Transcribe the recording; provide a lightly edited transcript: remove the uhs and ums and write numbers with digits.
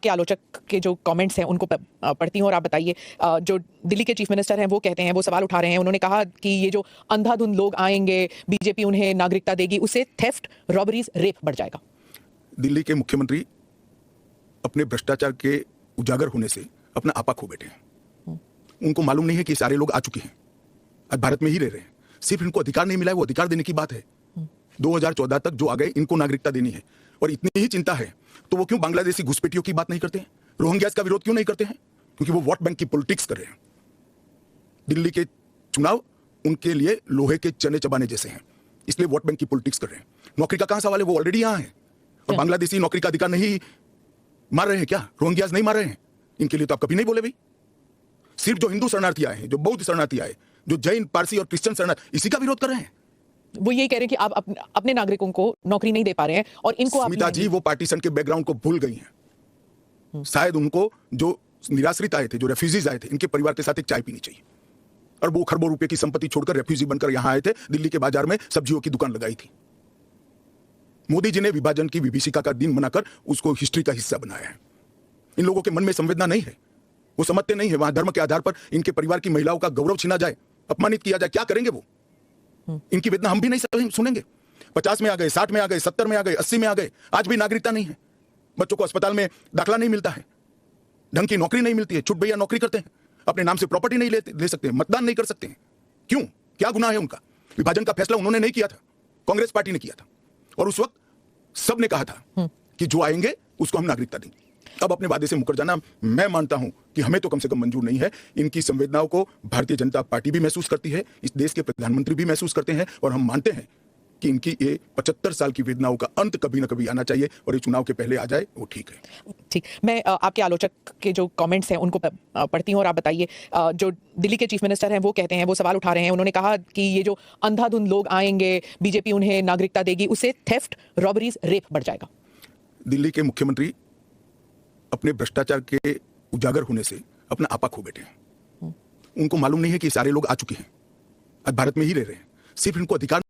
आपके आलोचक के जो कमेंट्स हैं उनको पढ़ती हूँ और आप बताइए। जो दिल्ली के चीफ मिनिस्टर हैं वो कहते हैं, वो सवाल उठा रहे हैं, उन्होंने कहा कि ये जो अंधाधुंध लोग आएंगे, बीजेपी उन्हें नागरिकता देगी, उससे थेफ्ट, रॉबरीज, रेप बढ़ जाएगा। दिल्ली के मुख्यमंत्री अपने भ्रष्टाचार के उजागर होने से अपना आपा खो बैठे हैं। उनको मालूम नहीं है कि सारे लोग आ चुके हैं, आज भारत में ही रह रहे हैं, सिर्फ इनको अधिकार नहीं मिला है, वो अधिकार देने की बात है। 2014 तक जो आ गए इनको नागरिकता देनी है, और इतनी ही चिंता है तो वो क्यों बांग्लादेशी घुसपैठियों की बात नहीं करते हैं, रोहिंग्यास का विरोध क्यों नहीं करते हैं? क्योंकि वो वोट बैंक की पॉलिटिक्स कर रहे हैं। दिल्ली के चुनाव उनके लिए लोहे के चने चबाने जैसे हैं, इसलिए वोट बैंक की पॉलिटिक्स कर रहे हैं। नौकरी का कहां सवाल है, वो ऑलरेडी यहां है, और बांग्लादेशी नौकरी का अधिकार नहीं मार रहे हैं क्या? रोहिंग्यास नहीं मार रहे हैं? इनके लिए तो आप कभी नहीं बोले भाई। सिर्फ जो हिंदू शरणार्थी आए हैं, जो बौद्ध शरणार्थी आए, जो जैन, पारसी और क्रिश्चियन शरणार्थी, इसी का विरोध कर रहे हैं। वो यही कह रहे हैं कि आप अपने नागरिकों को नौकरी नहीं दे पा रहे हैं, और इनको स्मिता जी वो पार्टीशन के बैकग्राउंड को भूल गई हैं। शायद उनको जो निराश्रित आए थे, जो रेफ्यूजीज आए थे, इनके परिवार के साथ एक चाय पीनी चाहिए। अरबों खरबों रुपए की संपत्ति छोड़कर रेफ्यूजी बनकर यहां आए थे, दिल्ली के बाजार में सब्जियों की दुकान लगाई थी। मोदी जी ने विभाजन की विभीषिका का दिन मनाकर उसको हिस्ट्री का हिस्सा बनाया है। इन लोगों के मन में संवेदना नहीं है, वो समझते नहीं है वहां धर्म के आधार पर इनके परिवार की महिलाओं का गौरव छीना जाए, अपमानित किया जाए, क्या करेंगे वो? इनकी वेदना हम भी नहीं सुनेंगे। 50 में आ गए, 60 में आ गए, 70 में आ गए, 80 में आ गए, आज भी नागरिकता नहीं है। बच्चों को अस्पताल में दाखिला नहीं मिलता है, ढंग की नौकरी नहीं मिलती है, छुट भैया नौकरी करते हैं, अपने नाम से प्रॉपर्टी नहीं ले सकते, मतदान नहीं कर सकते हैं। क्यों? क्या गुनाह है उनका? विभाजन का फैसला उन्होंने नहीं किया था, कांग्रेस पार्टी ने किया था, और उस वक्त सबने कहा था कि जो आएंगे उसको हम नागरिकता देंगे। अब अपने वादे से मुकर जाना, मैं मानता हूं कि हमें तो कम से कम मंजूर नहीं है। इनकी संवेदनाओं को भारतीय जनता पार्टी भी महसूस करती है, इस देश के प्रधानमंत्री भी महसूस करते हैं, और हम मानते हैं कि इनकी ये 75 साल की वेदनाओं का अंत कभी ना कभी आना चाहिए, और ये चुनाव के पहले आ जाए वो ठीक है। ठीक, मैं आपके आलोचक के जो कमेंट्स हैं उनको पढ़ती हूँ और आप बताइए। जो दिल्ली के चीफ मिनिस्टर हैं वो कहते हैं, वो सवाल उठा रहे हैं, उन्होंने कहा कि ये जो अंधाधुंध लोग आएंगे, बीजेपी उन्हें नागरिकता देगी, उससे थेफ्ट, रॉबरीज, रेप बढ़ जाएगा। दिल्ली के मुख्यमंत्री अपने भ्रष्टाचार के उजागर होने से अपना आपा खो बैठे हैं। उनको मालूम नहीं है कि सारे लोग आ चुके हैं, आज भारत में ही रह रहे हैं, सिर्फ इनको अधिकार